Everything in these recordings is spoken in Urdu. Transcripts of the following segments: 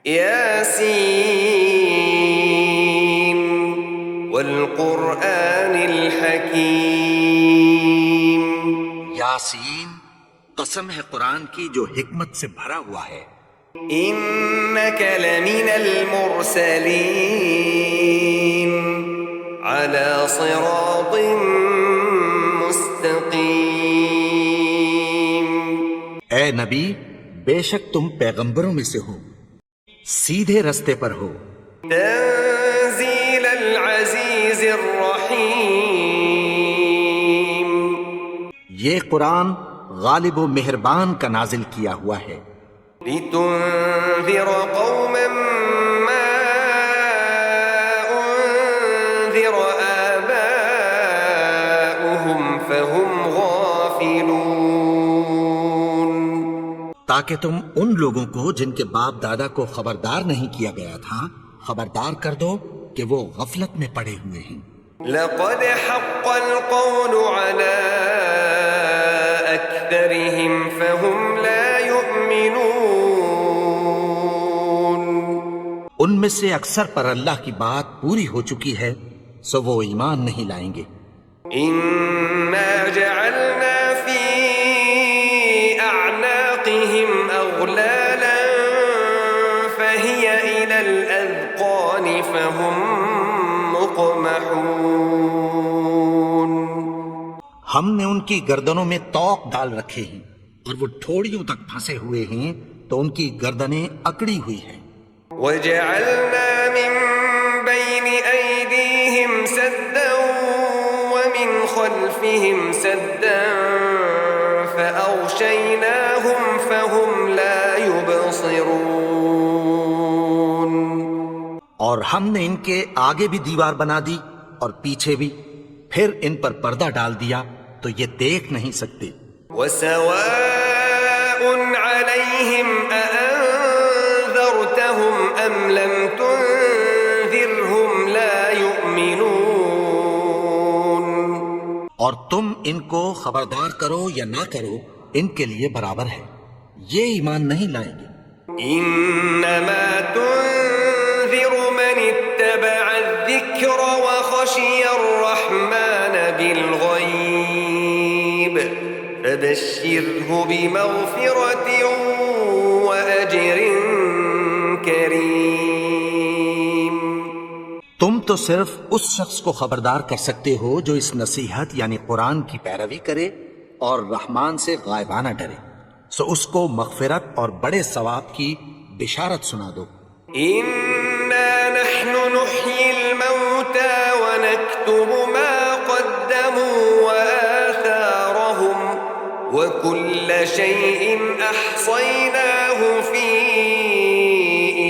یاسین والقرآن الحکیم. یاسین، قسم ہے قرآن کی جو حکمت سے بھرا ہوا ہے. انک لمن المرسلین علی صراط مستقیم. اے نبی، بے شک تم پیغمبروں میں سے ہو، سیدھے رستے پر ہو. تنزیل العزیز الرحیم. یہ قرآن غالب و مہربان کا نازل کیا ہوا ہے. لتنذر قوما ما انذر آباؤهم فهم غافلون. تاکہ تم ان لوگوں کو جن کے باپ دادا کو خبردار نہیں کیا گیا تھا خبردار کر دو کہ وہ غفلت میں پڑے ہوئے ہیں. لقد حق القول على أكثرهم فهم لا يؤمنون. ان میں سے اکثر پر اللہ کی بات پوری ہو چکی ہے سو وہ ایمان نہیں لائیں گے. إنا جعلنا في أعناقهم أغلالا فهي إلى الأذقان فهم مقمحون. ہم نے ان کی گردنوں میں طوق ڈال رکھے ہیں اور وہ ٹھوڑیوں تک پھنسے ہوئے ہیں تو ان کی گردنیں اکڑی ہوئی ہیں. وجعلنا من بين أيديهم سدا ومن خلفهم سدا فأغشيناهم فهم لا يبصرون. اور ہم نے ان کے آگے بھی دیوار بنا دی اور پیچھے بھی، پھر ان پر پردہ ڈال دیا تو یہ دیکھ نہیں سکتے. وسواء عليهم أأنذرتهم أم لم تنذرهم لا يؤمنون. اور تم ان کو خبردار کرو یا نہ کرو ان کے لیے برابر ہے، یہ ایمان نہیں لائیں گے. انما تنذر من اتبع الذکر وخشی الرحمن بالغیب فبشره بمغفرة وأجر کریم. تم تو صرف اس شخص کو خبردار کر سکتے ہو جو اس نصیحت یعنی قرآن کی پیروی کرے اور رحمان سے غائبانہ ڈرے، سو اس کو مغفرت اور بڑے ثواب کی بشارت سنا دو. انا نحن نحيي الموتى ونكتب ما قدموا وآثارهم وكل شيء أحصيناه في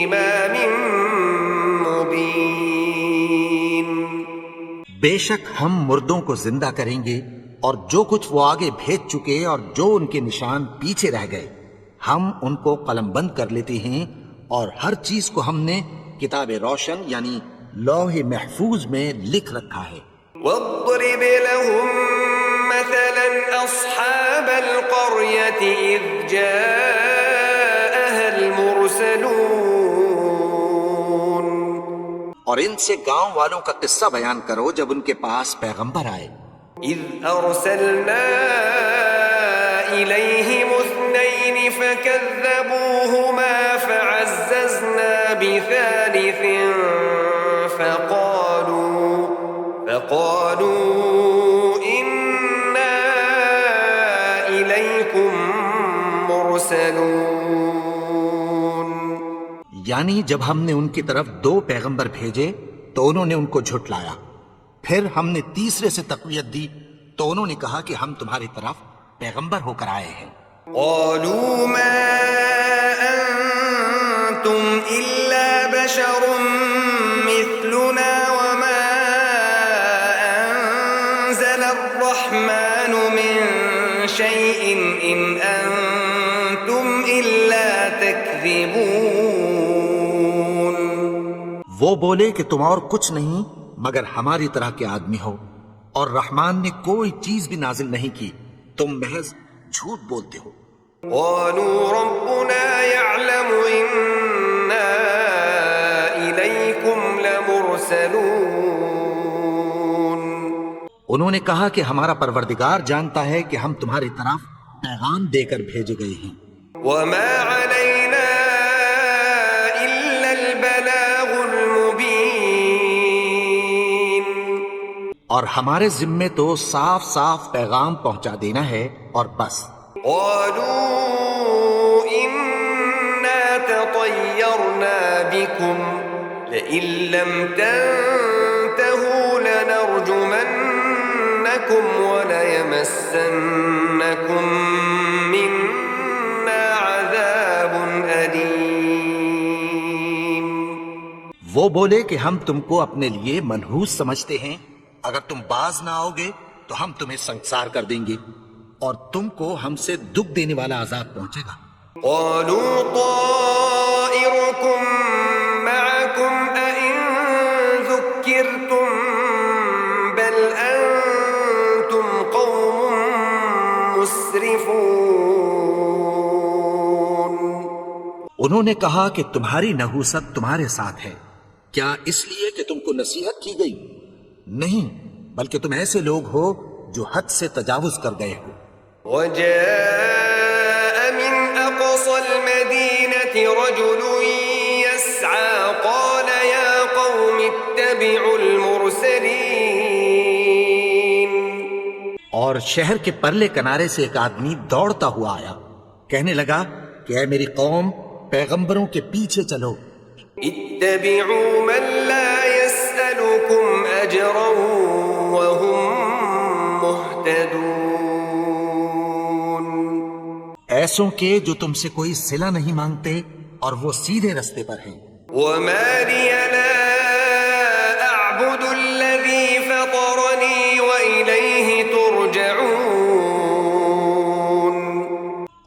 إمام مبين. بے شک ہم مردوں کو زندہ کریں گے اور جو کچھ وہ آگے بھیج چکے اور جو ان کے نشان پیچھے رہ گئے ہم ان کو قلم بند کر لیتے ہیں، اور ہر چیز کو ہم نے کتاب روشن یعنی لوح محفوظ میں لکھ رکھا ہے. واضرب لهم مثلا أصحاب القرية إذ جاءها المرسلون. اور ان سے گاؤں والوں کا قصہ بیان کرو جب ان کے پاس پیغمبر آئے. إذ أرسلنا إليهم اثنين فكذبوهما فعززنا بثالث فقالوا إنا إليكم مرسلون. یعنی جب ہم نے ان کی طرف 2 پیغمبر بھیجے تو انہوں نے ان کو جھٹلایا، پھر ہم نے تیسرے سے تقویت دی تو انہوں نے کہا کہ ہم تمہاری طرف پیغمبر ہو کر آئے ہیں. قالوا ما أنتم إلا بشر مثلنا وما أنزل الرحمن من شيء إن أنتم إلا تكذبون. وہ بولے کہ تم اور کچھ نہیں مگر ہماری طرح کے آدمی ہو، اور رحمان نے کوئی چیز بھی نازل نہیں کی، تم محض جھوٹ بولتے ہو. قالوا ربنا يعلم إنا انہوں نے کہا کہ ہمارا پروردگار جانتا ہے کہ ہم تمہاری طرف پیغام دے کر بھیجے گئے ہیں، وما علينا إلا البلاغ المبين. اور ہمارے ذمے تو صاف صاف پیغام پہنچا دینا ہے اور بس. قالوا إنا تطيرنا بكم لئن لم تنتهوا لنرجمنكم وليمسنكم منا عذاب أليم. وہ بولے کہ ہم تم کو اپنے لیے منحوس سمجھتے ہیں، اگر تم باز نہ آؤ گے تو ہم تمہیں سنسار کر دیں گے اور تم کو ہم سے دکھ دینے والا عذاب پہنچے گا. قالوا طائركم معكم أئن ذكرتم بل أنتم قوم مسرفون. انہوں نے کہا کہ تمہاری نحوست تمہارے ساتھ ہے، کیا اس لیے کہ تم کو نصیحت کی گئی؟ نہیں، بلکہ تم ایسے لوگ ہو جو حد سے تجاوز کر گئے ہو. وجاء من أقصى المدينة رجل يسعى قال يا قوم اتبعوا المرسلين. اور شہر کے پرلے کنارے سے ایک آدمی دوڑتا ہوا آیا، کہنے لگا کہ اے میری قوم، پیغمبروں کے پیچھے چلو. اتبعوا من لا يسألكم أجرا وهم مهتدون. ایسوں کے جو تم سے کوئی صلہ نہیں مانگتے اور وہ سیدھے رستے پر ہیں. وما لي لا أعبد الذي فطرني وإليه ترجعون.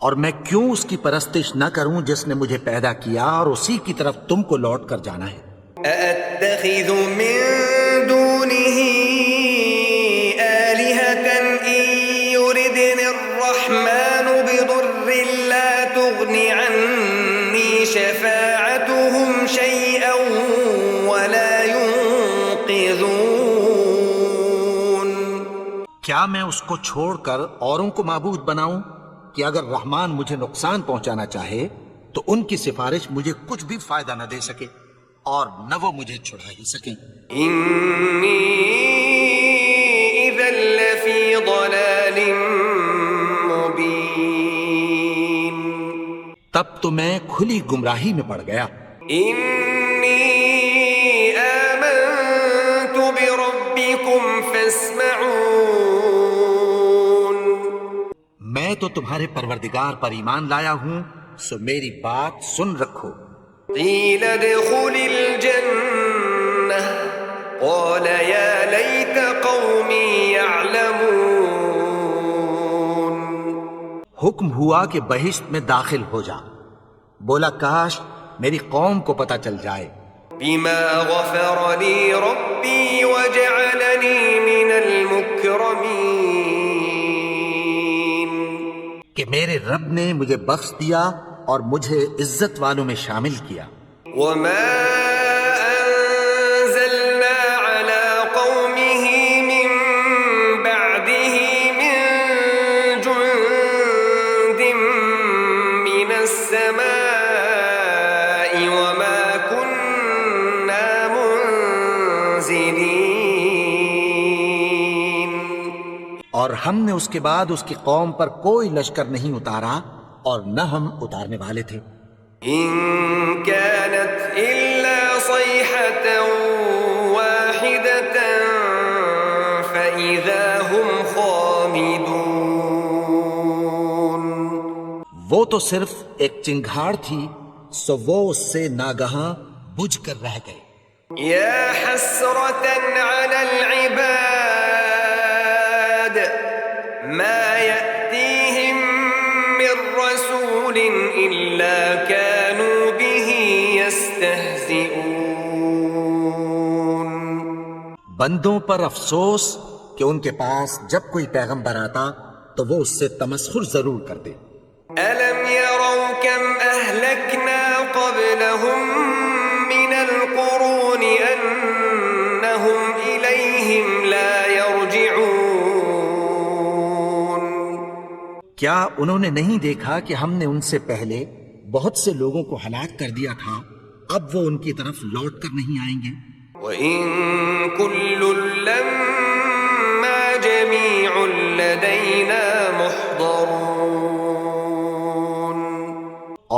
اور میں کیوں اس کی پرستش نہ کروں جس نے مجھے پیدا کیا اور اسی کی طرف تم کو لوٹ کر جانا ہے. أأتخذ من دونه آلهة إن يردني الرحمن بضر لا تغن عني شفاعتهم شيئا ولا ينقذون. کیا میں اس کو چھوڑ کر اوروں کو معبود بناؤں کہ اگر رحمان مجھے نقصان پہنچانا چاہے تو ان کی سفارش مجھے کچھ بھی فائدہ نہ دے سکے اور نہ وہ مجھے چھڑا ہی سکیں. إني إذا لفي ضلال مبين. تب تو میں کھلی گمراہی میں پڑ گیا. إني آمنت بربكم فاسمعون. میں تو تمہارے پروردگار پر ایمان لایا ہوں، سو میری بات سن رکھو. قيل ادخل الجنة قال يا ليت قومي يعلمون. حکم ہوا کہ بہشت میں داخل ہو جا. بولا کاش میری قوم کو پتہ چل جائے. بما غفر لي ربي وجعلني من المكرمين. کہ میرے رب نے مجھے بخش دیا اور مجھے عزت والوں میں شامل کیا. وما أنزلنا على قومه من بعده من جند من السماء وما كنا منزلين. اور ہم نے اس کے بعد اس کی قوم پر کوئی لشکر نہیں اتارا اور نہ ہم اتارنے والے تھے. إن كانت إلا صيحة واحدة فإذا هم خامدون. وہ تو صرف ایک چنگھاڑ تھی، سو وہ اس سے ناگہاں بجھ کر رہ گئے. يا حسرة على العباد ما يأتيهم من رسول إلا كانوا به يستهزئون. بندوں پر افسوس کہ ان کے پاس جب کوئی پیغمبر آتا تو وہ اس سے تمسخر ضرور کرتے. ألم يروا كم أهلكنا قبلهم من القرون أنهم إليهم لا يرجعون. کیا انہوں نے نہیں دیکھا کہ ہم نے ان سے پہلے بہت سے لوگوں کو ہلاک کر دیا تھا، اب وہ ان کی طرف لوٹ کر نہیں آئیں گے؟ وَإِن كُلٌّ لَّمَّا جَمِيعٌ لَّدَيْنَا مُحْضَرُونَ،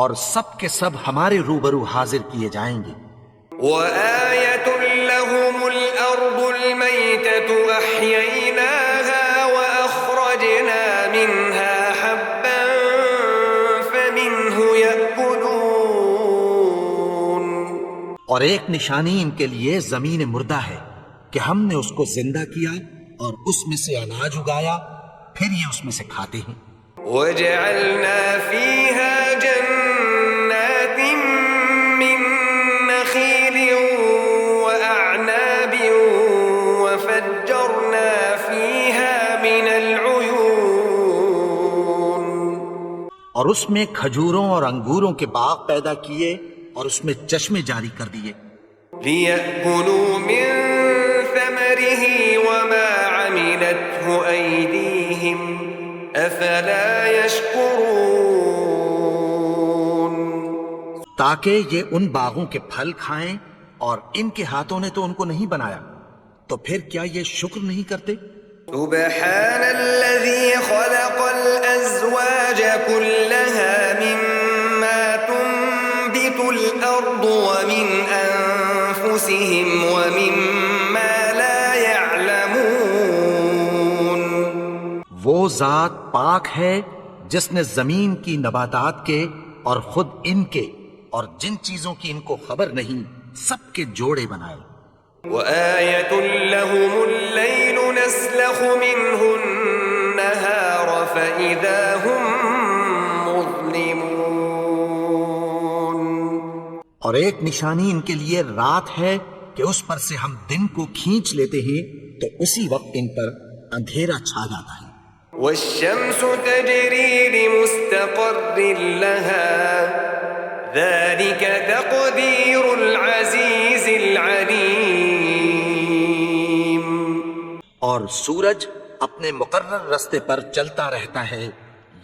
اور سب کے سب ہمارے روبرو حاضر کیے جائیں گے۔ وَآيَةٌ لَّهُمُ الْأَرْضُ الْمَيْتَةُ أَحْيَيْنَاهَا وَأَخْرَجْنَا مِنْهَا حَبًّا فَمِنْهُ يَأْكُلُونَ، اور ایک نشانی ان کے لیے زمین مردہ ہے کہ ہم نے اس کو زندہ کیا اور اس میں سے اناج اگایا، پھر یہ اس میں سے کھاتے ہیں۔ وَجَعَلْنَا فِيهَا جَنَّاتٍ مِّن نَّخِيلٍ وَأَعْنَابٍ وَفَجَّرْنَا فِيهَا مِنَ الْعُيُونِ، اور اس میں کھجوروں اور انگوروں کے باغ پیدا کیے اور اس میں چشمے جاری کر دیے، لِيَأْكُلُوا مِن ثَمَرِهِ وَمَا عَمِلَتْهُ أَيْدِيهِمْ أَفَلَا يَشْكُرُونَ، تاکہ یہ ان باغوں کے پھل کھائیں، اور ان کے ہاتھوں نے تو ان کو نہیں بنایا، تو پھر کیا یہ شکر نہیں کرتے؟ سبحان الذي خلق الأزواج كلها مما تنبت الأرض ومن أنفسهم ومما لا يعلمون، وہ ذات پاک ہے جس نے زمین کی نباتات کے اور خود ان کے اور جن چیزوں کی ان کو خبر نہیں سب کے جوڑے بنائے۔ وآية لهم الليل نسلخ منه النهار فإذا هم مظلمون، اور ایک نشانی ان کے لیے رات ہے کہ اس پر سے ہم دن کو کھینچ لیتے ہیں تو اسی وقت ان پر اندھیرا چھا جاتا ہے۔ والشمس تجري لمستقر لها ذلك تقدير العزيز العليم، اور سورج اپنے مقرر رستے پر چلتا رہتا ہے،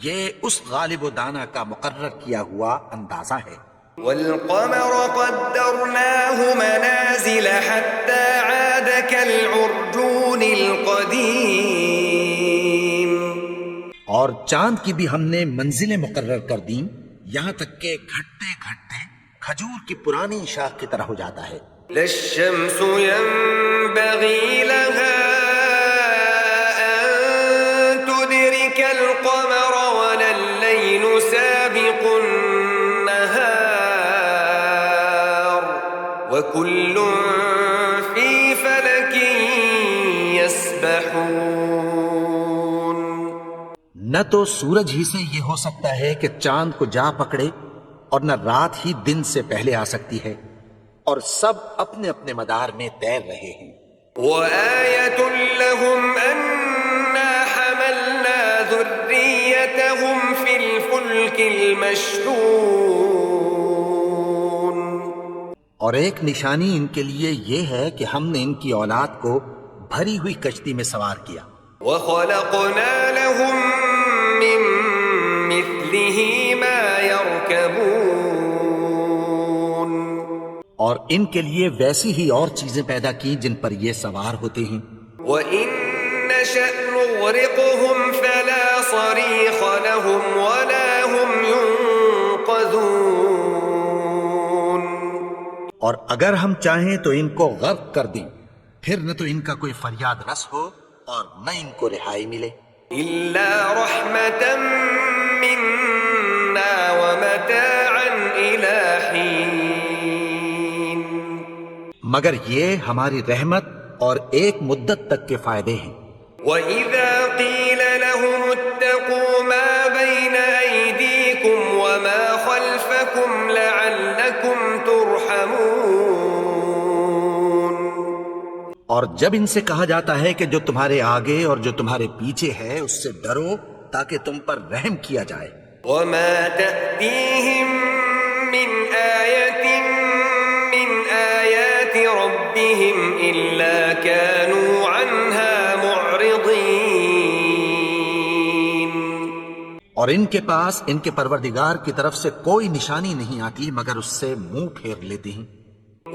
یہ اس غالب و دانا کا مقرر کیا ہوا اندازہ ہے۔ والقمر قدرناه منازل حتى عاد كالعرجون القديم، اور چاند کی بھی ہم نے منزلیں مقرر کر دیں، یہاں تک کہ گھٹتے گھٹتے کھجور کی پرانی شاخ کی طرح ہو جاتا ہے۔ لا الشمس ينبغي لها أن تدرك القمر ولا الليل سابق النهار وكل في فلك يسبحون، نہ تو سورج ہی سے یہ ہو سکتا ہے کہ چاند کو جا پکڑے، اور نہ رات ہی دن سے پہلے آ سکتی ہے، اور سب اپنے اپنے مدار میں تیر رہے ہیں۔ وآية لهم أنا حملنا ذريتهم في الفلك المشحون، اور ایک نشانی ان کے لیے یہ ہے کہ ہم نے ان کی اولاد کو بھری ہوئی کشتی میں سوار کیا، وخلقنا لهم من مثله ما يركبون، اور ان کے لیے ویسی ہی اور چیزیں پیدا کی جن پر یہ سوار ہوتے ہیں۔ وإن نشأ نغرقهم فلا صريخ لهم ولا هم ينقذون، اور اگر ہم چاہیں تو ان کو غرق کر دیں، پھر نہ تو ان کا کوئی فریاد رس ہو اور نہ ان کو رہائی ملے۔ إلا رحمة منا ومتاعا إلى حين، مگر یہ ہماری رحمت اور ایک مدت تک کے فائدے ہیں۔ وإذا قيل لهم اتقوا ما بين أيديكم وما خلفكم لعلكم ترحمون، اور جب ان سے کہا جاتا ہے کہ جو تمہارے آگے اور جو تمہارے پیچھے ہے اس سے ڈرو تاکہ تم پر رحم کیا جائے۔ وما تأتيهم من آية من آيات ربهم إلا كانوا عنها معرضين، اور ان کے پاس ان کے پروردگار کی طرف سے کوئی نشانی نہیں آتی مگر اس سے منہ پھیر لیتے ہیں۔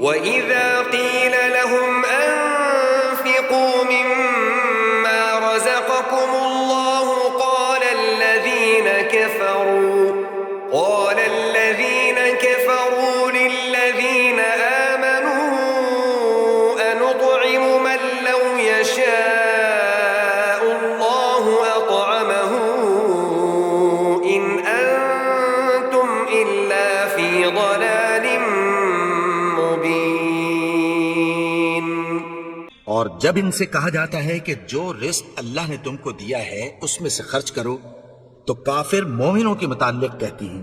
وَإِذَا قِيلَ لَهُمْ أَنفِقُوا مِمَّا رَزَقَكُمُ اللَّهُ قَالَ الَّذِينَ كَفَرُوا لِلَّذِينَ آمَنُوا أَنُطْعِمُ مَن لَّوْ يَشَاءُ اللَّهُ أَطْعَمَهُ إِنْ أَنتُمْ إِلَّا فِي ضَلَالٍ مُّبِينٍ۔ اور جب ان سے کہا جاتا ہے کہ جو رزق اللہ نے تم کو دیا ہے اس میں سے خرچ کرو، تو کافر مومنوں کے متعلق کہتی ہیں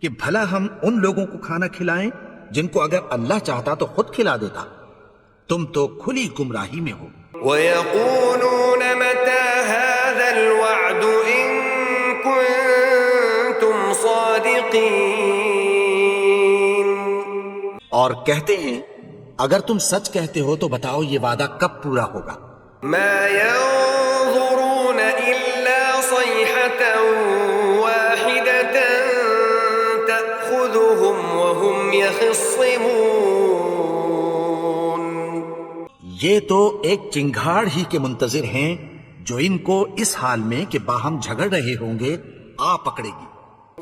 کہ بھلا ہم ان لوگوں کو کھانا کھلائیں جن کو اگر اللہ چاہتا تو خود کھلا دیتا، تم تو کھلی گمراہی میں ہو۔ وَيَقُولُونَ مَتَى هَذَا الْوَعْدُ إِن كُنتُمْ صَادِقِينَ۔ اور کہتے ہیں اگر تم سچ کہتے ہو تو بتاؤ یہ وعدہ کب پورا ہوگا؟ مَا يَنظُرُونَ إِلَّا صَيْحَةً وَاحِدَةً تَأْخُذُهُمْ وَهُمْ يَخِصِّمُونَ۔ یہ تو ایک چنگھاڑ ہی کے منتظر ہیں جو ان کو اس حال میں کہ باہم جھگڑ رہے ہوں گے آ پکڑے گی۔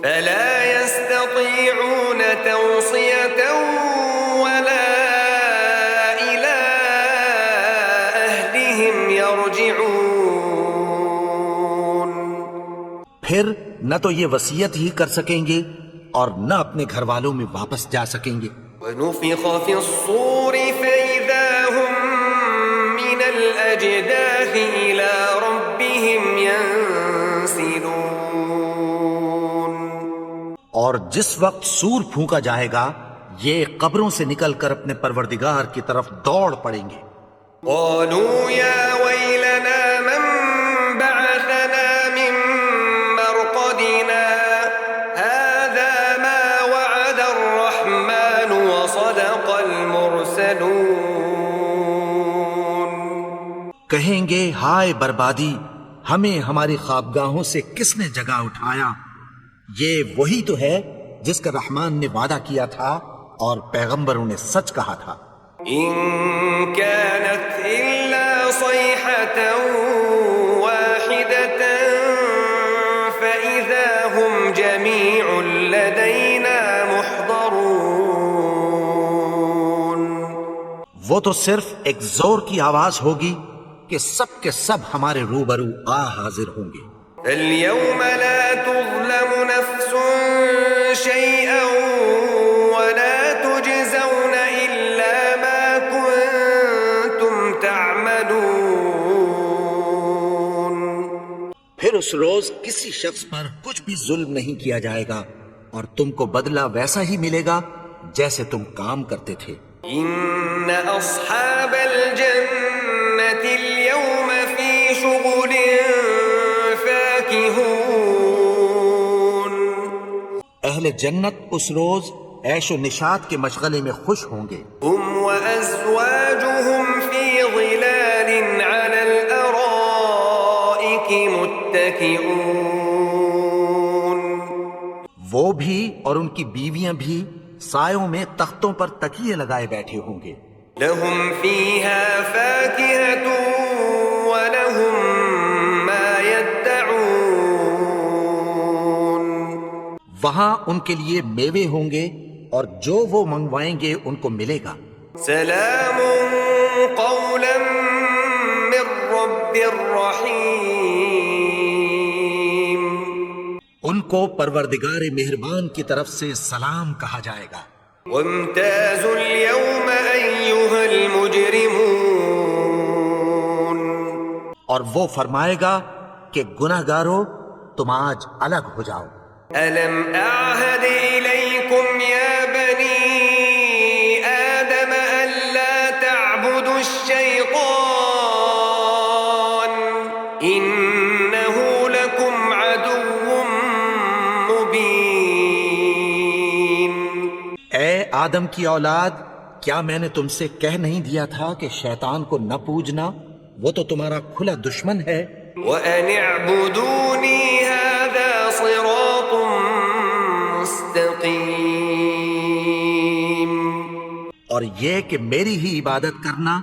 فَلَا يَسْتَطِيعُونَ تَوْصِيَةً وَلَا إِلَىٰ أَهْلِهِمْ يَرْجِعُونَ۔ پھر نہ تو یہ وصیت ہی کر سکیں گے اور نہ اپنے گھر والوں میں واپس جا سکیں گے۔ وَنُفِخَ فِي الصُّورِ فَإِذَا هُم مِّنَ الْأَجْدَاثِ إِلَىٰ رَبِّهِمْ يَنسِلُونَ۔ اور جس وقت سور پھونکا جائے گا یہ قبروں سے نکل کر اپنے پروردگار کی طرف دوڑ پڑیں گے۔ قَالُوا يَا وَيْلَنَا مَن بَعَثَنَا مِن مَّرْقَدِنَا هَٰذَا مَا وَعَدَ الرَّحْمَٰنُ وَصَدَقَ الْمُرْسَلُونَ۔ کہیں گے ہائے بربادی، ہمیں ہماری خوابگاہوں سے کس نے جگا اٹھایا؟ یہ وہی تو ہے جس کا رحمان نے وعدہ کیا تھا اور پیغمبروں نے سچ کہا تھا۔ إِن كَانَتْ إِلَّا صَيْحَةً وَاحِدَةً فَإِذَا هُمْ جَمِيعٌ لَدَيْنَا مُحْضَرُونَ۔ وہ تو صرف ایک زور کی آواز ہوگی کہ سب کے سب ہمارے روبرو آ حاضر ہوں گے۔ فَالْيَوْمَ لَا تُظْلَمُ نَفْسٌ شَيْئًا وَلَا تُجْزَوْنَ إِلَّا مَا كُنتُمْ تَعْمَلُونَ۔ پھر اس روز کسی شخص پر کچھ بھی ظلم نہیں کیا جائے گا اور تم کو بدلہ ویسا ہی ملے گا جیسے تم کام کرتے تھے۔ إِنَّ أَصْحَابَ الْجَنَّةِ الْيَوْمَ فِي شُغُلٍ فَاكِهُونَ۔ اہل جنت اس روز عیش و نشاط کے مشغلے میں خوش ہوں گے۔ هُمْ وَأَزْوَاجُهُمْ فِي ظِلَالٍ عَلَى الْأَرَائِكِ مُتَّكِئُونَ۔ وہ بھی اور ان کی بیویاں بھی سایوں میں تختوں پر تکیے لگائے بیٹھے ہوں گے۔ لَهُمْ فِيهَا فَاكِهَةٌ وَلَهُمْ مَا يَدَّعُونَ۔ وہاں ان کے لیے میوے ہوں گے اور جو وہ منگوائیں گے ان کو ملے گا۔ سلام قولا من رب رحیم۔ ان کو پروردگار مہربان کی طرف سے سلام کہا جائے گا۔ وامتازوا اليوم ایھا المجرمون۔ اور وہ فرمائے گا کہ گناہگارو تم آج الگ ہو جاؤ۔ ألم أعهد إليكم يا بني آدم ألا تعبدوا الشيطان إنه لكم عدو مبين۔ اے آدم کی اولاد، کیا میں نے تم سے کہہ نہیں دیا تھا کہ شیطان کو نہ پوجنا، وہ تو تمہارا کھلا دشمن ہے۔ وأن اعبدوني هذا صراط مستقیم. اور یہ کہ میری ہی عبادت کرنا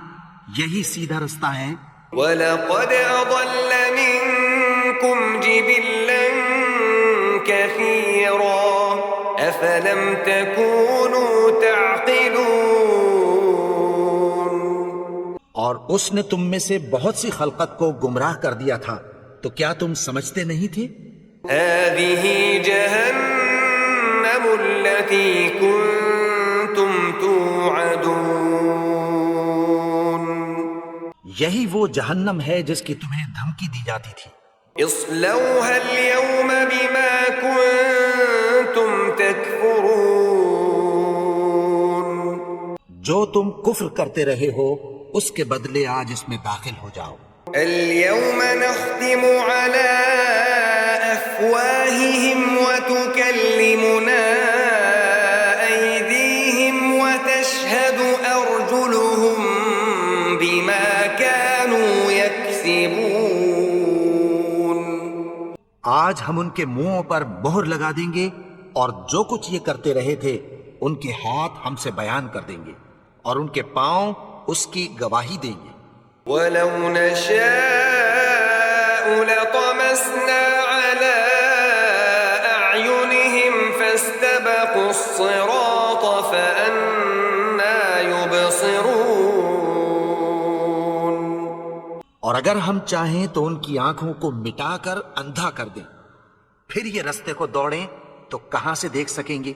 یہی سیدھا رستہ ہے. وَلَقَدْ أَضَلَّ مِنكُمْ جِبِلًّا كَثِيرًا أَفَلَمْ تَكُونُوا تَعْقِلُونَ. اور اس نے تم میں سے بہت سی خلقت کو گمراہ کر دیا تھا، تو کیا تم سمجھتے نہیں تھے؟ هَذِهِ جَهَنَّمُ الَّتِي كُنتُمْ تُوعَدُونَ. یہی وہ جہنم ہے جس کی تمہیں دھمکی دی جاتی تھی. اصلوها اليوم بما كنتم تكفرون. جو تم کفر کرتے رہے ہو اس کے بدلے آج اس میں داخل ہو جاؤ. اليوم نختم على أفواههم وتكلمنا أيديهم وتشهد أرجلهم بما كانوا يكسبون. آج ہم ان کے منہوں پر مہر لگا دیں گے اور جو کچھ یہ کرتے رہے تھے ان کے ہاتھ ہم سے بیان کر دیں گے اور ان کے پاؤں اس کی گواہی دیں گے. ولو نشاء لطمسنا على أعينهم فاستبقوا الصراط فأنى يبصرون. اور اگر ہم چاہیں تو ان کی آنکھوں کو مٹا کر اندھا کر دیں، پھر یہ رستے کو دوڑیں تو کہاں سے دیکھ سکیں گے.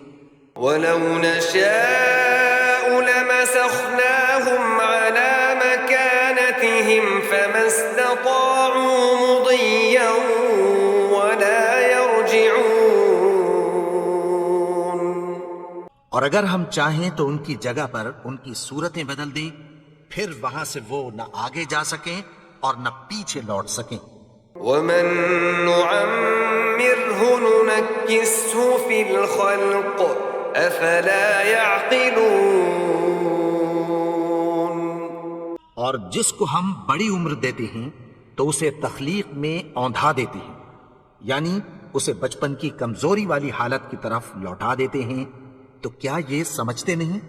ولو نشاء لمسخناهم على مكانتهم فما استطاعوا مضيا ولا يرجعون. اور اگر ہم چاہیں تو ان کی جگہ پر ان کی صورتیں بدل دیں، پھر وہاں سے وہ نہ آگے جا سکیں اور نہ پیچھے لوٹ سکیں. ومن نعمره ننكسه في الخلق افلا يعقلون. اور جس کو ہم بڑی عمر دیتے ہیں تو اسے تخلیق میں اوندھا دیتے ہیں، یعنی اسے بچپن کی کمزوری والی حالت کی طرف لوٹا دیتے ہیں. تو کیا یہ سمجھتے نہیں؟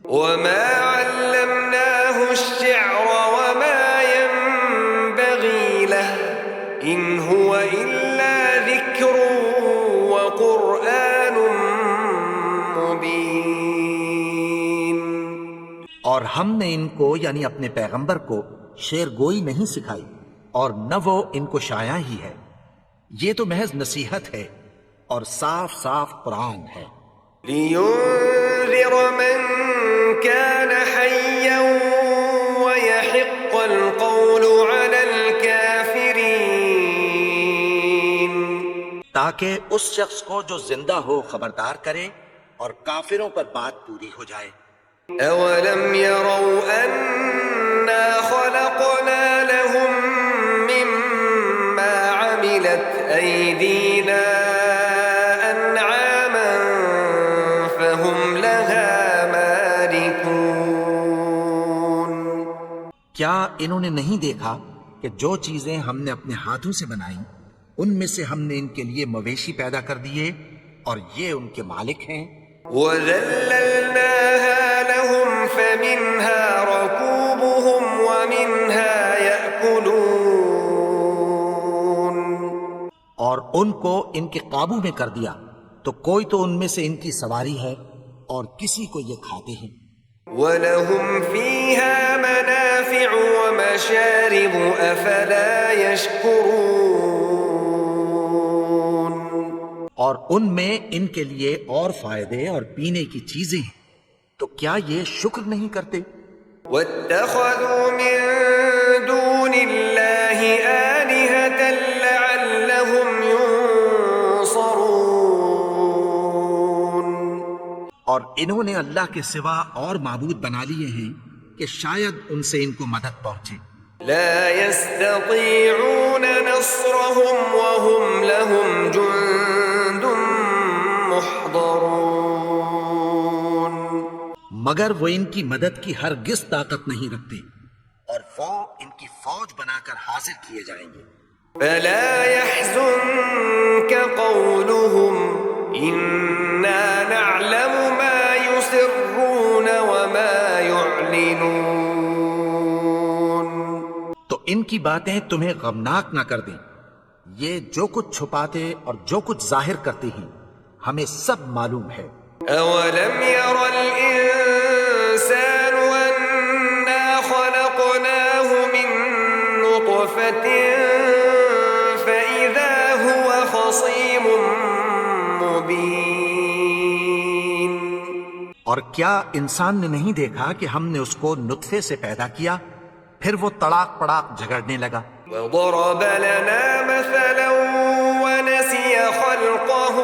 وما علمناه الشعر وما ينبغي له ان هو الا ذكر وقرآن مبين. اور ہم نے ان کو یعنی اپنے پیغمبر کو شعر گوئی نہیں سکھائی اور نہ وہ ان کو شاعری ہی ہے، یہ تو محض نصیحت ہے اور صاف صاف قرآن ہے. لينذر من كان حيا ويحق القول على الكافرين. تاکہ اس شخص کو جو زندہ ہو خبردار کرے اور کافروں پر بات پوری ہو جائے. أولم يروا أنا خلقنا لهم مما عملت أيدينا أنعاما فهم لها مالكون. کیا انہوں نے نہیں دیکھا کہ جو چیزیں ہم نے اپنے ہاتھوں سے بنائیں ان میں سے ہم نے ان کے لیے مویشی پیدا کر دیے اور یہ ان کے مالک ہیں. وَذَلَّلْنَاهَا لَهُمْ فَمِنْهَا رَكُوبُهُمْ وَمِنْهَا يَأْكُلُونَ. اور ان کو ان کے قابو میں کر دیا تو کوئی تو ان میں سے ان کی سواری ہے اور کسی کو یہ کھاتے ہیں. وَلَهُمْ فِيهَا مَنَافِعُ وَمَشَارِبُ أَفَلَا يَشْكُرُونَ. اور ان میں ان کے لیے اور فائدے اور پینے کی چیزیں ہیں، تو کیا یہ شکر نہیں کرتے؟ وَاتَّخَذُوا مِن دُونِ اللَّهِ آلِهَةً لَعَلَّهُمْ يُنصَرُونَ. اور انہوں نے اللہ کے سوا اور معبود بنا لیے ہیں کہ شاید ان سے ان کو مدد پہنچے. لا يستطيعون نصرهم وهم لهم جند محضرون. مگر وہ ان کی مدد کی ہرگز طاقت نہیں رکھتے اور وہ ان کی فوج بنا کر حاضر کیے جائیں گے. فلا يحزنك قولهم إنا نعلم ما يسرون وما يعلنون. تو ان کی باتیں تمہیں غمناک نہ کر دیں. یہ جو کچھ چھپاتے اور جو کچھ ظاہر کرتے ہیں ہمیں سب معلوم ہے. أولم ير الإنسان أنا خلقناه من نطفة فإذا هو خصيم مبين. اور کیا انسان نے نہیں دیکھا کہ ہم نے اس کو نطفے سے پیدا کیا پھر وہ تڑاک پڑاک جھگڑنے لگا. وضرب لنا مثلا ونسي خلقه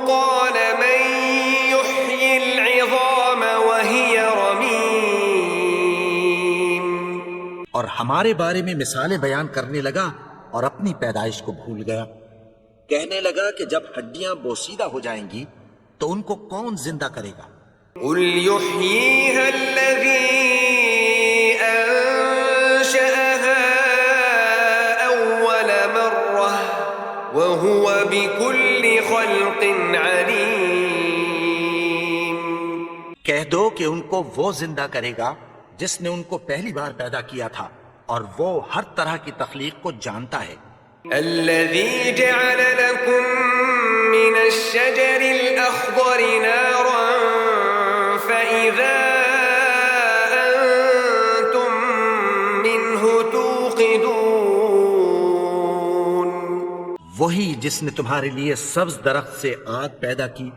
قال من يحيي العظام وهي رميم. اور ہمارے بارے میں مثالیں بیان کرنے لگا اور اپنی پیدائش کو بھول گیا. کہنے لگا کہ جب ہڈیاں بوسیدہ ہو جائیں گی تو ان کو کون زندہ کرے گا؟ قل يحييها الذي أنشأها أول مرة وهو بكل خلق عليم. کہہ دو کہ ان کو وہ زندہ کرے گا جس نے ان کو پہلی بار پیدا کیا تھا اور وہ ہر طرح کی تخلیق کو جانتا ہے. الذي جعل لكم من الشجر الأخضر نارا فإذا أنتم منه توقدون. وہی جس نے تمہارے لیے سبز درخت سے آگ پیدا کی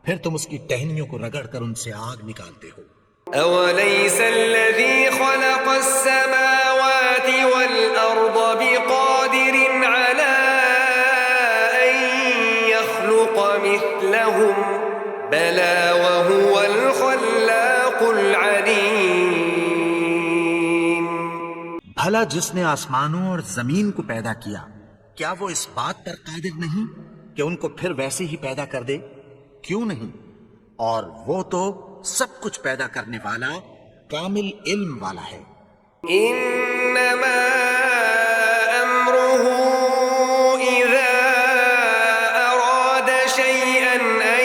پھر تم اس کی ٹہنیوں کو رگڑ کر ان سے آگ نکالتے ہو. أوليس الذي خلق السماوات والأرض بقادر على أن يخلق مثلهم بلى وهو الخلاق العليم. بھلا جس نے آسمانوں اور زمین کو پیدا کیا کیا وہ اس بات پر قادر نہیں کہ ان کو پھر ویسے ہی پیدا کر دے؟ کیوں نہیں؟ اور وہ تو سب کچھ پیدا کرنے والا کامل علم والا ہے. إنما أمره إذا أراد شيئا أن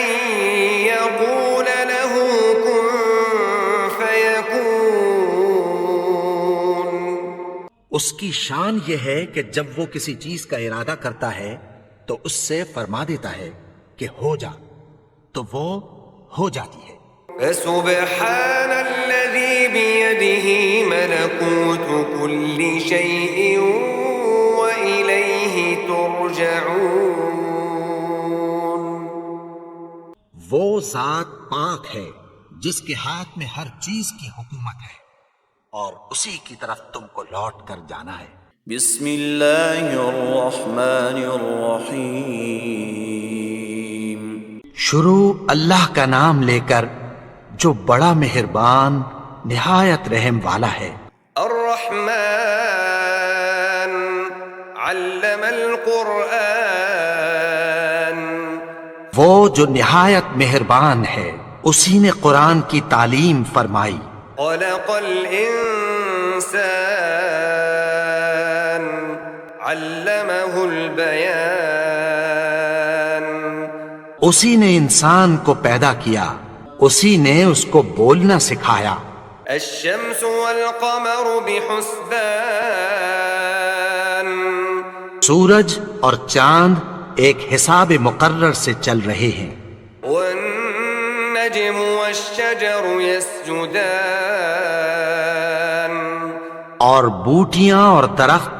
يقول له كن فيكون. اس کی شان یہ ہے کہ جب وہ کسی چیز کا ارادہ کرتا ہے تو اس سے فرما دیتا ہے کہ ہو جا تو وہ ہو جاتی ہے. فسبحان الذي بيده ملكوت كل شيء وإليه ترجعون. وہ ذات پاک ہے جس کے ہاتھ میں ہر چیز کی حکومت ہے اور اسی کی طرف تم کو لوٹ کر جانا ہے. بسم اللہ الرحمن الرحیم. شروع اللہ کا نام لے کر جو بڑا مہربان نہایت رحم والا ہے. الرحمن علم القرآن. وہ جو نہایت مہربان ہے اسی نے قرآن کی تعلیم فرمائی. خلق الإنسان علمه البيان. اسی نے انسان کو پیدا کیا اسی نے اس کو بولنا سکھایا. الشمس والقمر بحسبان. سورج اور چاند ایک حساب مقرر سے چل رہے ہیں. والنجم والشجر يسجدان. اور بوٹیاں اور درخت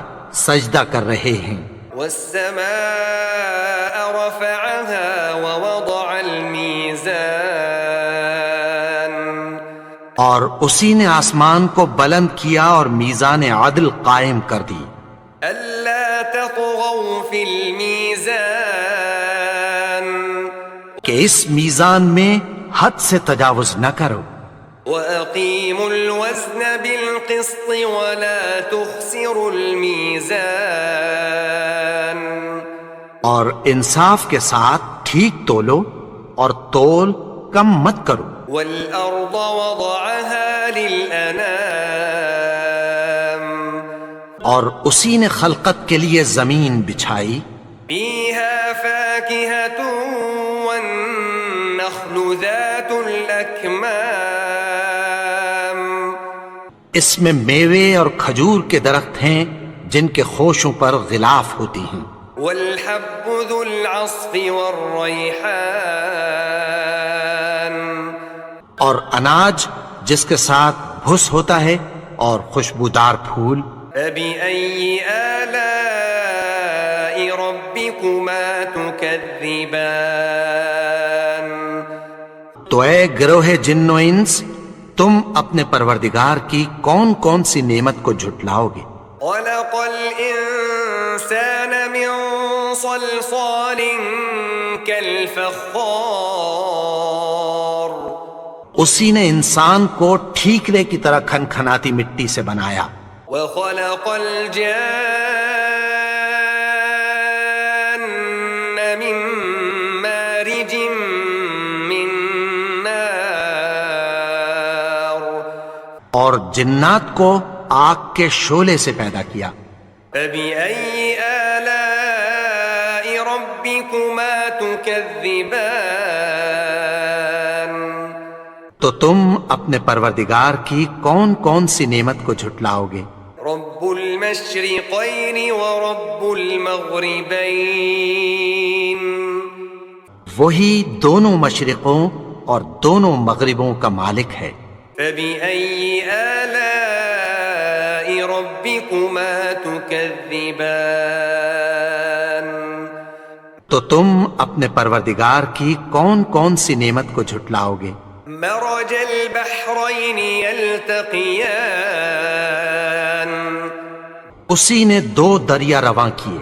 سجدہ کر رہے ہیں. والسماء رفعها ووضع الميزان. اور اسی نے آسمان کو بلند کیا اور میزان عدل قائم کر دی. ألا تطغوا في الميزان. کہ اس میزان میں حد سے تجاوز نہ کرو. وأقيموا الوزن بالقسط ولا تخسروا الميزان. اور انصاف کے ساتھ ٹھیک تولو اور تول کم مت کرو. والأرض وضعها للأنام. اور اسی نے خلقت کے لیے زمین بچھائی، فيها فاكهة والنخل ذات الأكمام اس میں میوے اور کھجور کے درخت ہیں جن کے خوشوں پر غلاف ہوتی ہیں، والحب ذو العصف والريحان اور اناج جس کے ساتھ بھس ہوتا ہے اور خوشبودار پھول۔ فبأي آلاء ربكما تكذبان تو اے گروہ جن و انس، تم اپنے پروردگار کی کون کون سی نعمت کو جھٹلاؤ گے؟ خلق الإنسان من صلصال كالفخار اسی نے انسان کو ٹھیکرے کی طرح کھنکھناتی مٹی سے بنایا، وخلق الجان من مارج من نار اور جنات کو آگ کے شعلے سے پیدا کیا۔ فبأي آلاء ربكما تكذبان تو تم اپنے پروردگار کی کون کون سی نعمت کو جھٹلاؤ گے؟ رب المشرقين ورب المغربين وہی دونوں مشرقوں اور دونوں مغربوں کا مالک ہے۔ فبأي آلاء ربكما تكذبان تو تم اپنے پروردگار کی کون کون سی نعمت کو جھٹلاؤ گے؟ مرج البحرين يلتقيان اسی نے دو دریا رواں کیے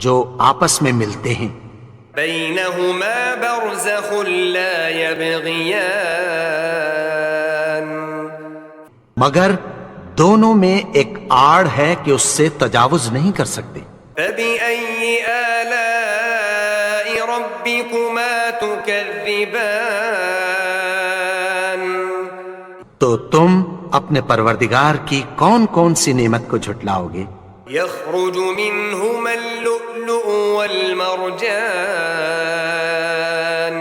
جو آپس میں ملتے ہیں، بينهما برزخ لا يبغيان مگر دونوں میں ایک آڑ ہے کہ اس سے تجاوز نہیں کر سکتے۔ فبأي آلاء ربكما تكذبان تو تم اپنے پروردگار کی کون کون سی نعمت کو جھٹلاؤ گے؟ يخرج منهما اللؤلؤ والمرجان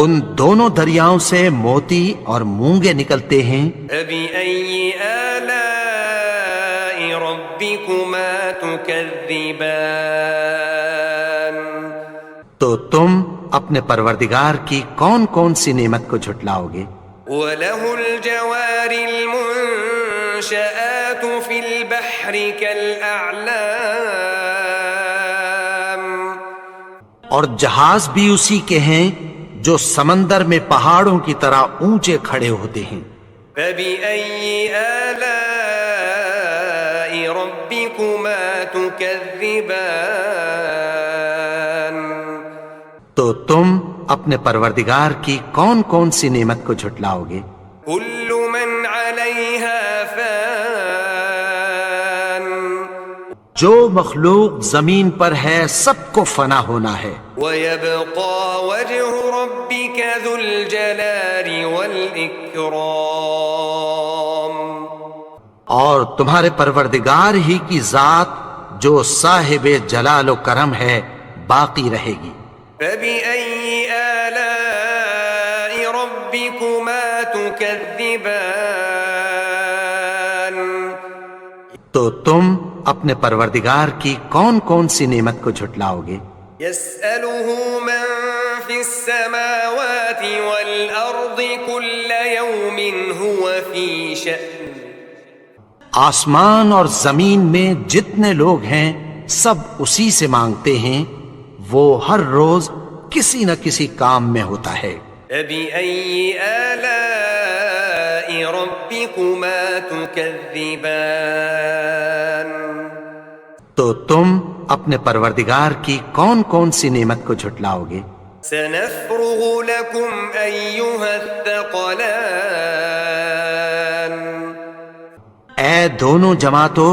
ان دونوں دریاؤں سے موتی اور مونگے نکلتے ہیں۔ فبأي آلاء ربكما تكذبان تو تم اپنے پروردگار کی کون کون سی نعمت کو جھٹلاؤ گے؟ وله الجوار المنشآت في البحر كالأعلام اور جہاز بھی اسی کے ہیں جو سمندر میں پہاڑوں کی طرح اونچے کھڑے ہوتے ہیں۔ فبأي آلاء ربكما تكذبان تو تم اپنے پروردگار کی کون کون سی نعمت کو جھٹلاؤ گے؟ كل من عليها فان جو مخلوق زمین پر ہے سب کو فنا ہونا ہے، ويبقى وجه ربك ذو الجلال والإكرام اور تمہارے پروردگار ہی کی ذات جو صاحب جلال و کرم ہے باقی رہے گی۔ فبأي آلاء ربكما تكذبان تو تم اپنے پروردگار کی کون کون سی نعمت کو جھٹلاؤ گے؟ يسأله من في السماوات والأرض كل يوم هو في شأن آسمان اور زمین میں جتنے لوگ ہیں سب اسی سے مانگتے ہیں، وہ ہر روز کسی نہ کسی کام میں ہوتا ہے۔ فبأي آلاء ربكما تكذبان تو تم اپنے پروردگار کی کون کون سی نعمت کو جھٹلاؤ گے؟ سنفرغ لكم أيها الثقلان اے دونوں جماعتوں،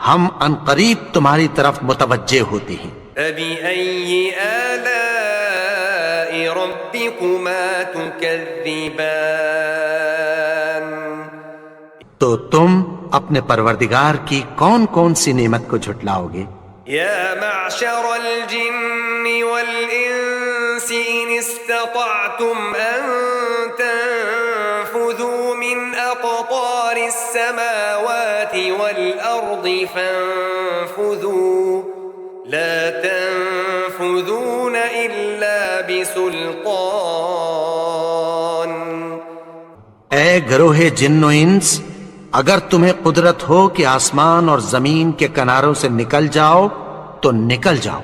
ہم عنقریب تمہاری طرف متوجہ ہوتے ہیں۔ فبأي آلاء ربكما تكذبان تو تم اپنے پروردگار کی کون کون سی نعمت کو جھٹلاؤ گے؟ يا معشر الجن والإنس إن استطعتم أن تنفذوا من أقطار السماوات والأرض فانفذوا لا تنفذون إلا بسلطان. اے گروہ جن و انس، اگر تمہیں قدرت ہو کہ آسمان اور زمین کے کناروں سے نکل جاؤ تو نکل جاؤ،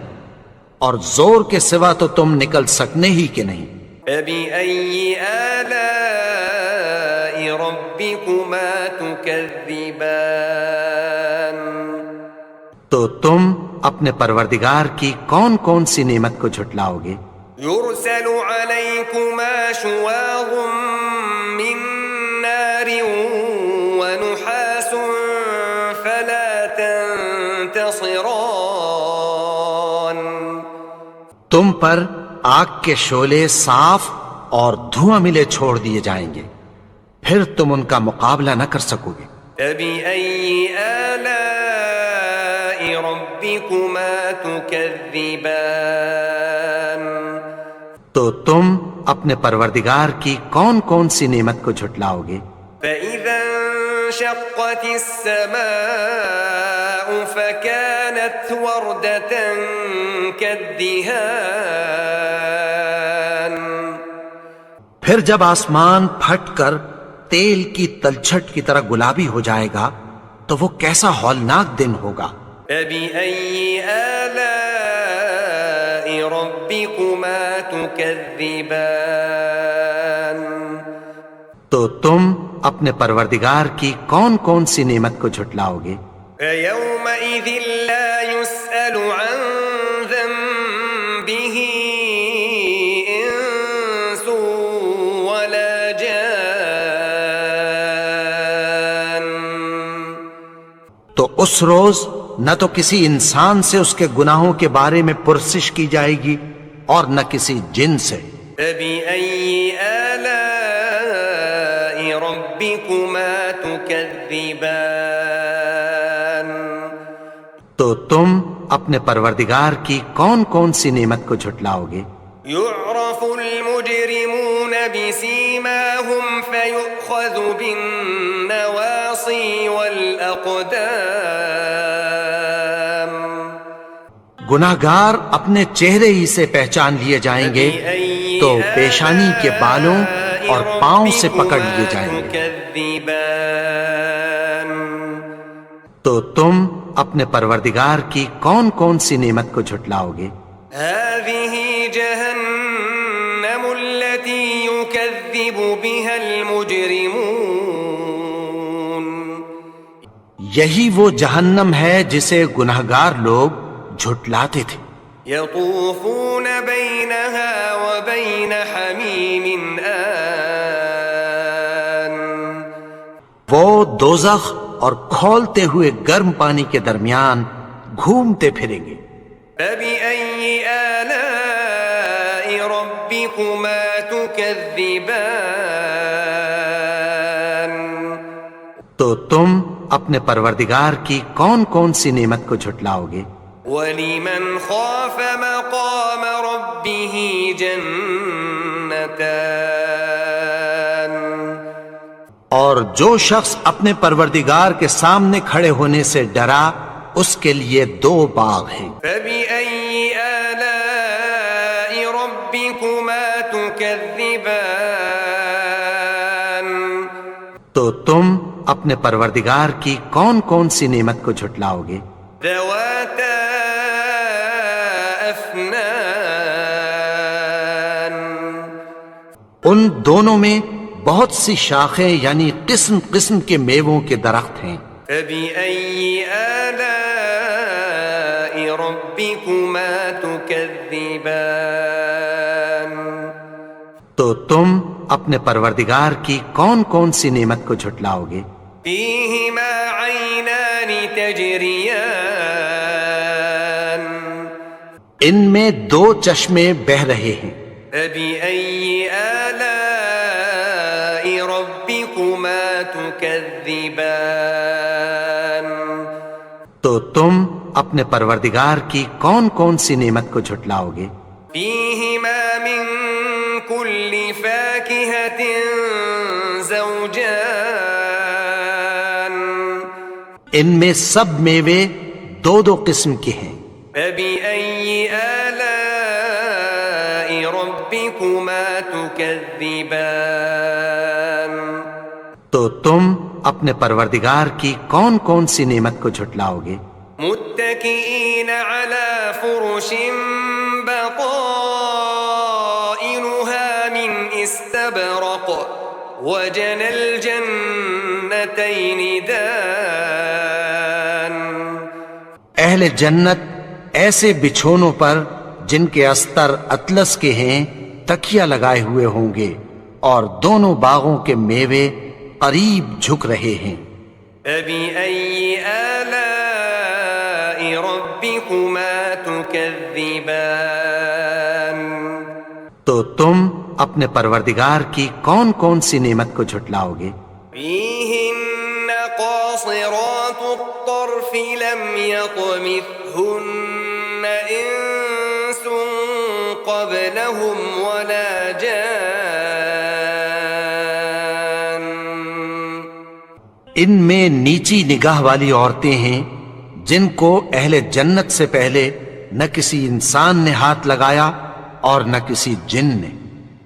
اور زور کے سوا تو تم نکل سکنے ہی کہ نہیں. فبأي آلاء ربكما تكذبان. تو تم اپنے پروردگار کی کون کون سی نعمت کو جھٹلاؤ گے؟ يرسل عليكما شواظ من نار ونحاس فلا تنتصران. تم پر آگ کے شعلے صاف اور دھواں ملے چھوڑ دیے جائیں گے، پھر تم ان کا مقابلہ نہ کر سکو گے. فبأي آلاء ربكما تكذبان. تو تم اپنے پروردگار کی کون کون سی نعمت کو جھٹلاؤ گے؟ فإذا انشقت السماء فكانت وردة كالدهان. پھر جب آسمان پھٹ کر تیل کی تلچھٹ کی طرح گلابی ہو جائے گا تو وہ کیسا ہولناک دن ہوگا. فبأي آلاء ربكما تكذبان. تو تم اپنے پروردگار کی کون کون سی نعمت کو جھٹلاؤ گے؟ فيومئذ لا يسأل عن ذنبه إنس ولا جان. تو اس روز نہ تو کسی انسان سے اس کے گناہوں کے بارے میں پرسش کی جائے گی اور نہ کسی جن سے. فبأي آلاء ربكما تكذبان. تو تم اپنے پروردگار کی کون کون سی نعمت کو جھٹلاؤ گے؟ يعرف المجرمون بسيماهم فيؤخذ بالنواصي والأقدام. گناہگار اپنے چہرے ہی سے پہچان لیے جائیں گے تو پیشانی کے بالوں اور پاؤں سے پکڑ لیے جائیں گے. تكذبان. تو تم اپنے پروردگار کی کون کون سی نعمت کو جھٹلاؤ گے؟ هذه جهنم التي يكذب بها المجرمون. یہی وہ جہنم ہے جسے گناہگار لوگ جھٹلاتے تھے. يطوفون بينها وبين حميم آن. وہ دوزخ اور کھولتے ہوئے گرم پانی کے درمیان گھومتے پھریں گے. فبأي آلاء ربكما تكذبان. تو تم اپنے پروردگار کی کون کون سی نعمت کو جھٹلاؤ گے؟ ولمن خاف مقام ربه جنتان. اور جو شخص اپنے پروردگار کے سامنے کھڑے ہونے سے ڈرا اس کے لیے 2 باغ ہیں. فبأي آلاء ربكما تكذبان. تو تم اپنے پروردگار کی کون کون سی نعمت کو جھٹلاؤ گے؟ ذواتا افنان. ان دونوں میں بہت سی شاخیں یعنی قسم قسم کے میووں کے درخت ہیں. فبأي آلاء ربكما تكذبان. تو تم اپنے پروردگار کی کون کون سی نعمت کو جھٹلاؤ گے؟ فيهما عينان تجريان. ان میں 2 چشمے بہ رہے ہیں. فبأي آلاء ربكما تكذبان. تكذبان تو تم اپنے پروردگار کی کون کون سی نعمت کو جھٹلاؤ گے؟ فيهما من كل فاكهة زوجان ان میں سب میوے دو دو قسم کے ہیں۔ فبأي آلاء ربكما تكذبان تو تم اپنے پروردگار کی کون کون سی نعمت کو جھٹلاؤ گے؟ متكئين على فرش بطائنها من استبرق وجنى الجنتين دان اہل جنت ایسے بچھونوں پر جن کے استر اطلس کے ہیں تکیہ لگائے ہوئے ہوں گے اور دونوں باغوں کے میوے قریب جھک رہے ہیں۔ فبأي آلاء ربكما تكذبان تو تم اپنے پروردگار کی کون کون سی نعمت کو جھٹلاؤ گے؟ فيهن قاصرات الطرف لم يطمثهن إنس قبلهم ولا جان ان میں نیچی نگاہ والی عورتیں ہیں جن کو اہل جنت سے پہلے نہ کسی انسان نے ہاتھ لگایا اور نہ کسی جن نے۔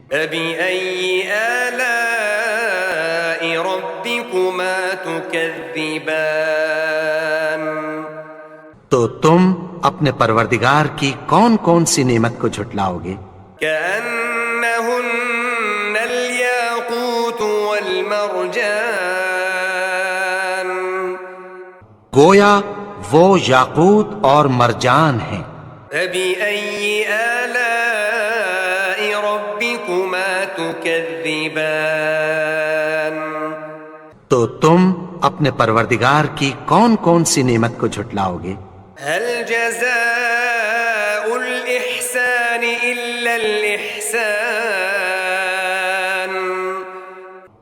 فبأي آلاء ربكما تكذبان تو تم اپنے پروردگار کی کون کون سی نعمت کو جھٹلاؤ گے؟ كأنهن الياقوت والمرجان گویا وہ یاقوت اور مرجان ہیں۔ فبأي آلاء ربكما تكذبان تو تم اپنے پروردگار کی کون کون سی نعمت کو جھٹلاؤ گے؟ هل جزاء الإحسان إلا الإحسان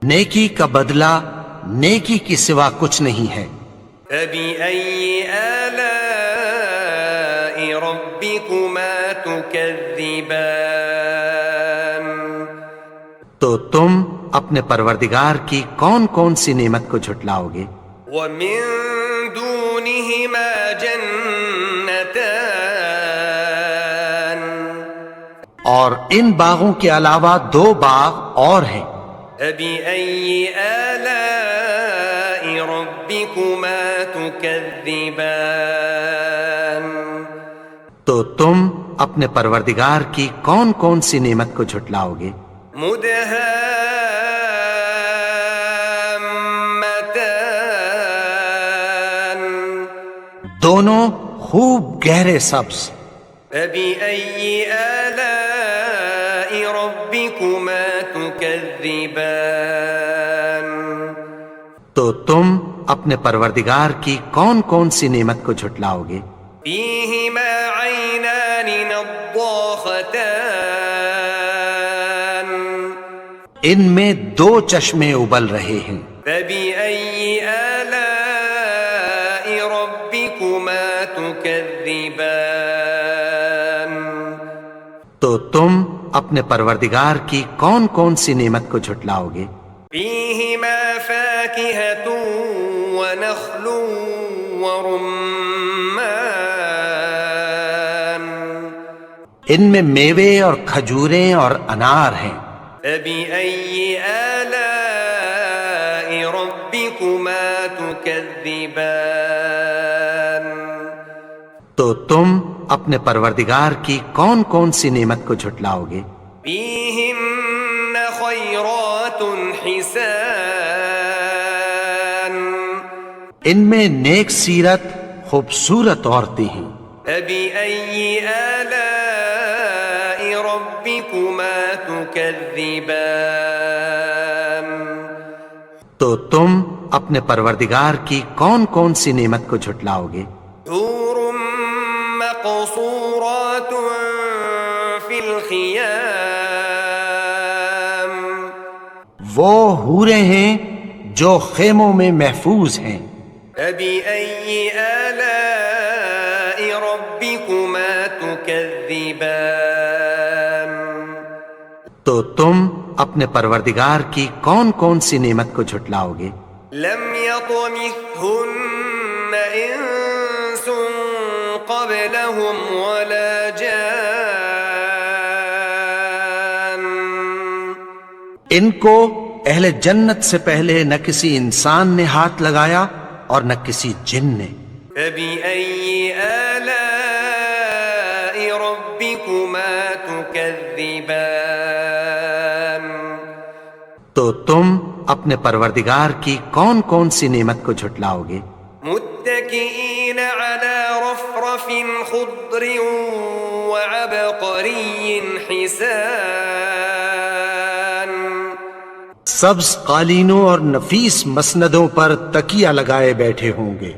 نیکی کا بدلہ نیکی کی سوا کچھ نہیں ہے۔ فبأي آلاء ربكما تكذبان تو تم اپنے پروردگار کی کون کون سی نعمت کو جھٹلاؤ گے؟ ومن دونهما جنتان اور ان باغوں کے علاوہ دو باغ اور ہیں۔ فبأي آلاء ربكما تكذبان تو تم اپنے پروردگار کی کون کون سی نعمت کو جھٹلاؤ گے؟ مدهامتان دونوں خوب گہرے سبز۔ فبأي آلاء ربكما تكذبان تو تم اپنے پروردگار کی کون کون سی نعمت کو جھٹلاؤ گے؟ فيهما عينان نضاختان ان میں دو چشمے ابل رہے ہیں۔ فبأي آلاء ربكما تكذبان تو تم اپنے پروردگار کی کون کون سی نعمت کو جھٹلاؤ گے؟ فيهما فاكهة ونخل ورمان ان میں میوے اور کھجوریں اور انار ہیں۔ فبأي آلاء ربكما تكذبان تو تم اپنے پروردگار کی کون کون سی نعمت کو جھٹلاؤ گے؟ فیہن خیرات حسان، ان میں نیک سیرت خوبصورت عورتیں ہیں۔ فبأي آلاء ربكما تكذبان، تو تم اپنے پروردگار کی کون کون سی نعمت کو جھٹلاؤ گے؟ حور مقصورات فی الخیام، وہ حوریں ہیں جو خیموں میں محفوظ ہیں۔ فبأي آلاء ربكما تكذبان تو تم اپنے پروردگار کی کون کون سی نعمت کو جھٹلاؤ گے؟ لم يطمثهن إنس قبلهم ولا جان ان کو اہل جنت سے پہلے نہ کسی انسان نے ہاتھ لگایا اور نہ کسی جن نے۔ فبأي آلاء ربكما تكذبان تو تم اپنے پروردگار کی کون کون سی نعمت کو جھٹلاؤ گے؟ متكئين على رفرف خضر وعبقري حسان سبز قالینوں اور نفیس مسندوں پر تکیہ لگائے بیٹھے ہوں گے۔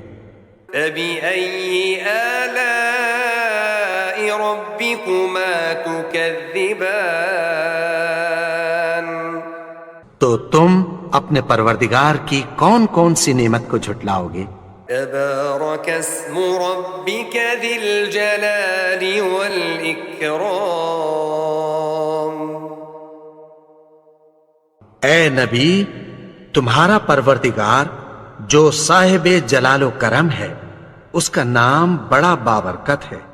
فبأي آلاء ربكما تكذبان تو تم اپنے پروردگار کی کون کون سی نعمت کو جھٹلاؤ گے؟ تبارك اسم ربك ذي الجلال والإكرام اے نبی، تمہارا پروردگار جو صاحب جلال و کرم ہے، اس کا نام بڑا بابرکت ہے۔